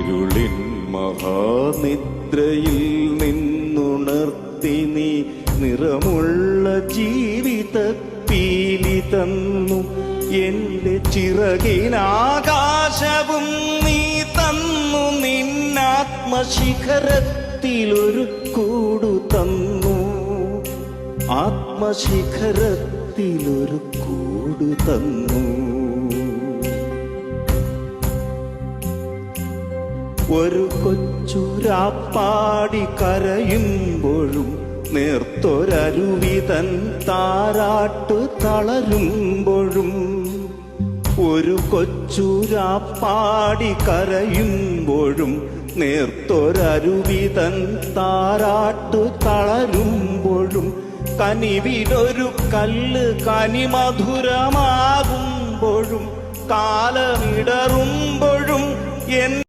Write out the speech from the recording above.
ഇരുളിൻ മഹാനിദ്രയിൽ നിന്നുണർത്തി നീ നിറമുള്ള ജീവിത പീലി തന്നു. എന്റെ ചിറകിനാകാശവും നീ തന്നു. നിന്നാത്മശിഖരത്തിലൊരു കൂടു തന്നു. ആത്മശിഖരത്തിലൊരു കൂടു തന്നു. ഒരു കൊച്ചുരാപ്പാടി കരയുമ്പോഴും നേർത്തൊരരുവിതൻ താരാട്ട് തളരുമ്പോഴും, ഒരു കൊച്ചുരാപ്പാടി കരയുമ്പോഴും നേർത്തൊരരുവിതൻ താരാട്ട് തളരുമ്പോഴും, കനിവിലൊരു കല്ല് കനിമധുരമാകുമ്പോഴും, കാലമിടറുമ്പോഴും